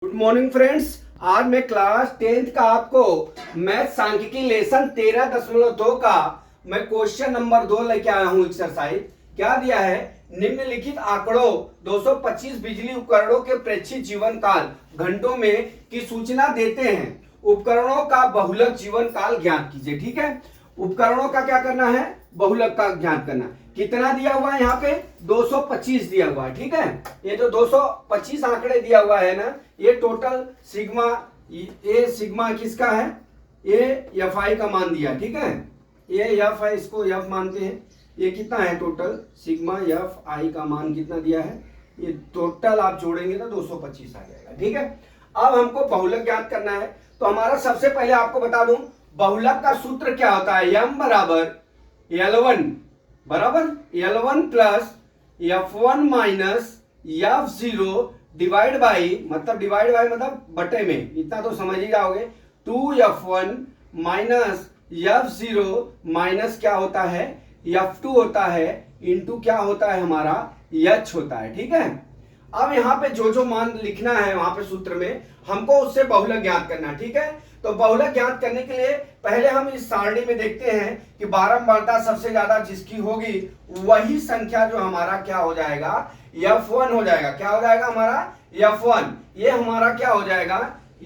Good morning friends. आज मैं class 10th का आपको मैथ सांख्यिकी लेसन 13.2 का मैं क्वेश्चन नंबर 2 लेके आया हूं। एक्सरसाइज क्या दिया है, निम्नलिखित आंकड़ों 225 बिजली उपकरणों के प्रेक्षित जीवन काल घंटों में की सूचना देते हैं। उपकरणों का बहुलक जीवन काल ज्ञात कीजिए। ठीक है, उपकरणों का क्या करना है, बहुलक का ज्ञात करना। कितना दिया हुआ है यहाँ पे 225 दिया हुआ है। ठीक है, ये जो 225 आंकड़े दिया हुआ है ना, ये टोटल सिग्मा, ये सिग्मा किसका है, ये एफ आई का मान दिया। ठीक है, ये एफ है, इसको एफ मानते हैं। ये कितना है टोटल सिग्मा एफ आई का मान कितना दिया है, ये टोटल आप जोड़ेंगे तो 225 आ जाएगा। ठीक है, अब हमको बहुलक ज्ञात करना है। तो हमारा सबसे पहले आपको बता दूं, बहुलक का सूत्र क्या होता है, m बराबर L1 plus F1 minus F0 divide by, मतलब डिवाइड बाई मतलब बटे में, इतना तो समझ ही जाओगे। 2F1 माइनस F0 माइनस क्या होता है, F2 होता है, इंटू क्या होता है हमारा H होता है। ठीक है, अब यहाँ पे जो जो मान लिखना है वहां पे सूत्र में हमको उससे बहुलक ज्ञात करना है। ठीक है, तो बहुलक ज्ञात करने के लिए पहले हम इस सारणी में देखते हैं कि बारंबारता सबसे ज्यादा जिसकी होगी वही संख्या जो हमारा क्या हो जाएगा, F1 हो जाएगा। क्या हो जाएगा हमारा F1, ये हमारा क्या हो जाएगा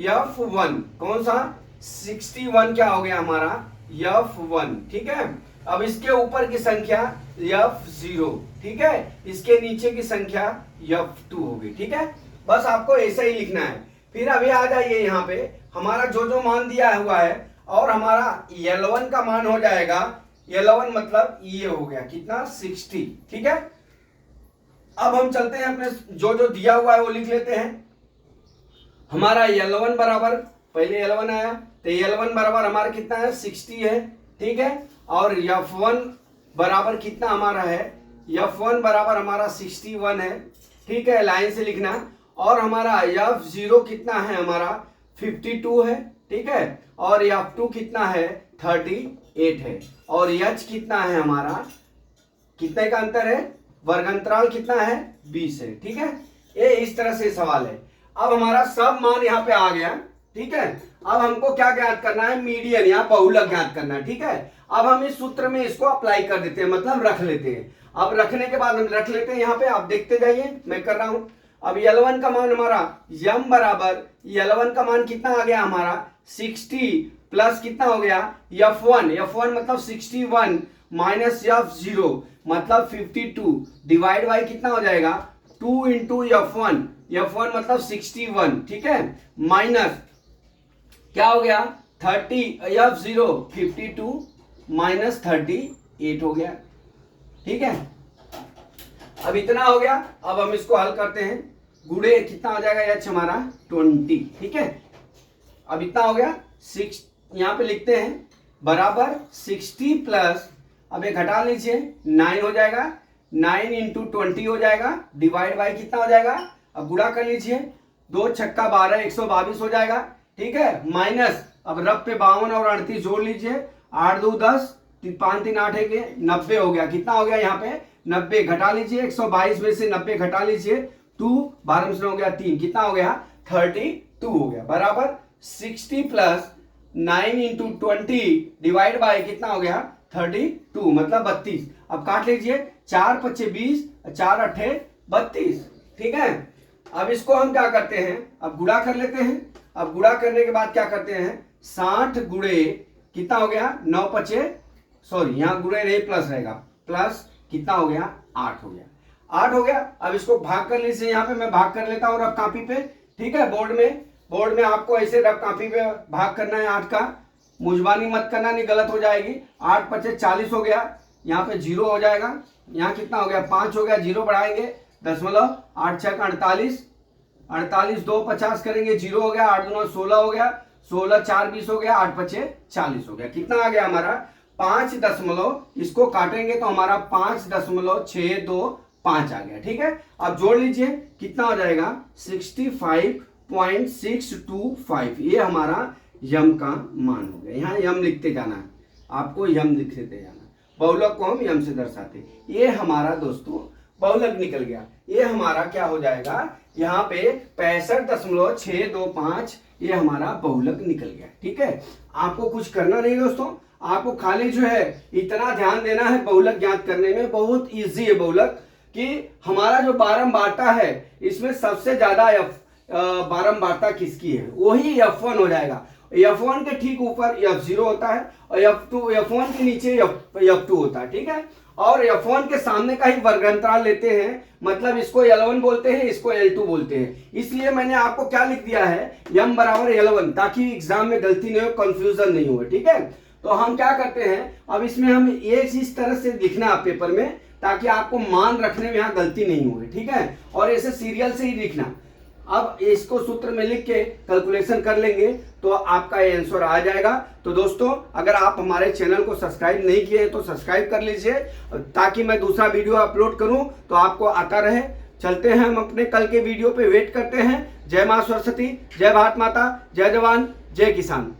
F1, कौन सा 61 क्या हो गया हमारा F1। ठीक है, अब इसके ऊपर की संख्या F0, ठीक है, इसके नीचे की संख्या F2 होगी। ठीक है, बस आपको ऐसा ही लिखना है। फिर अभी आ जाइए यहाँ पे हमारा जो जो मान दिया हुआ है, और हमारा L1 का मान हो जाएगा, L1 मतलब ये हो गया कितना 60। ठीक है, अब हम चलते हैं अपने जो जो दिया हुआ है वो लिख लेते हैं। हमारा L1 बराबर, पहले L1 आया तो L1 बराबर हमारा कितना है 60 है। ठीक है, और F1 बराबर कितना हमारा है, F1 बराबर हमारा 61 है। ठीक है, लाइन से लिखना। और हमारा F0 कितना है हमारा 52 है। ठीक है, और F2 कितना है 38 है, और H कितना है हमारा, कितने का अंतर है, वर्गांतराल कितना है 20 है। ठीक है, ये इस तरह से सवाल है। अब हमारा सब मान यहाँ पे आ गया। ठीक है, अब हमको क्या ज्ञात करना है, मीडियन या बहुलक ज्ञात करना है। ठीक है, अब हम इस सूत्र में इसको अप्लाई कर देते हैं, मतलब रख लेते हैं। अब रखने के बाद हम रख लेते हैं यहाँ पे, आप देखते जाइए मैं कर रहा हूं। अब L1 का मान हमारा m बराबर, L1 का मान कितना आ गया हमारा 60 प्लस कितना हो गया F1 मतलब 61 माइनस F0 मतलब 52 डिवाइड बाई कितना हो जाएगा 2 इंटू F1 मतलब 61। ठीक है, माइनस क्या हो गया 30 F0 52 माइनस 38 हो गया। ठीक है, अब इतना हो गया। अब हम इसको हल करते हैं, गुणे कितना आ जाएगा H हमारा 20। ठीक है, अब इतना हो गया 6, यहां पे लिखते हैं बराबर 60 प्लस, अब ये घटा लीजिए 9 हो जाएगा, 9 इंटू 20 हो जाएगा, डिवाइड बाई कितना हो जाएगा, अब गुणा कर लीजिए, 2 छक्का 12 122 हो जाएगा। ठीक है, माइनस अब रब पे 52 और 38 जोड़ लीजिए, 8 2 10, 5 3 8 1 90 हो गया। कितना हो गया यहाँ पे 90, घटा लीजिए 122 में से 90 घटा लीजिए, 2 12 में से हो गया 3, कितना हो गया 32 हो गया, बराबर 60 प्लस 9 इंटू 20 डिवाइड बाई कितना हो गया 32 मतलब 32। अब काट लीजिए, 4 5 20, 4 8 32। ठीक है, अब इसको हम क्या करते हैं, अब गुणा कर लेते हैं। अब गुणा करने के बाद क्या करते हैं, 60 गुणे कितना हो गया 9 5, सॉरी यहाँ गुणे नहीं प्लस रहेगा, प्लस कितना हो गया 8 हो गया, 8 हो गया। अब इसको भाग कर लीजिए, यहाँ पे मैं भाग कर लेता हूँ रफ कॉपी पे। ठीक है, बोर्ड में आपको ऐसे रफ कॉपी पे भाग करना है 8 का, मुजबानी मत करना, नहीं गलत हो जाएगी। 8 5 40 हो गया, यहाँ पे 0 हो जाएगा, यहाँ कितना हो गया 5 हो गया, 0 बढ़ाएंगे 0.8 6 48, 48 2 50 करेंगे, 0 हो गया, 8 2 16 हो गया, 16 4 20 हो गया, 8 5 40 हो गया। कितना आ गया हमारा 5 दशमलव, इसको काटेंगे तो हमारा 5.625 आ गया। ठीक है, अब जोड़ लीजिए कितना हो जाएगा 65.625, ये हमारा यम का मान हो गया। यहाँ यम लिखते जाना है, आपको यम लिखते जाना, बहुलक को हम यम से दर्शाते। ये हमारा दोस्तों बहुलक निकल गया। ये हमारा क्या हो जाएगा, यहाँ पे 65.625 ये हमारा बहुलक निकल गया। ठीक है, आपको कुछ करना नहीं दोस्तों, आपको खाली जो है इतना ध्यान देना है बहुलक ज्ञात करने में। बहुत इजी है बहुलक कि हमारा जो बारंबारता है इसमें सबसे ज्यादा बारंबारता किसकी है, वही F1 हो जाएगा। F1 के ठीक ऊपर F0 होता है और F1 के नीचे F2 होता है। ठीक है, और F1 के सामने का ही वर्गांतराल लेते हैं, मतलब इसको L1 बोलते हैं, इसको L2 बोलते हैं। इसलिए मैंने आपको क्या लिख दिया है, m बराबर L1, ताकि एग्जाम में गलती नहीं हो, कंफ्यूजन नहीं हो। ठीक है, तो हम क्या करते हैं, अब इसमें हम ये इस तरह से लिखना है पेपर में, ताकि आपको मान रखने में यहाँ गलती नहीं हो। ठीक है, और ऐसे सीरियल से ही लिखना। अब इसको सूत्र में लिख के कैलकुलेशन कर लेंगे तो आपका ये आंसर आ जाएगा। तो दोस्तों, अगर आप हमारे चैनल को सब्सक्राइब नहीं किए तो सब्सक्राइब कर लीजिए, ताकि मैं दूसरा वीडियो अपलोड करूं तो आपको आता रहे। चलते हैं हम अपने कल के वीडियो पे, वेट करते हैं। जय मां सरस्वती, जय भारत माता, जय जवान, जय किसान।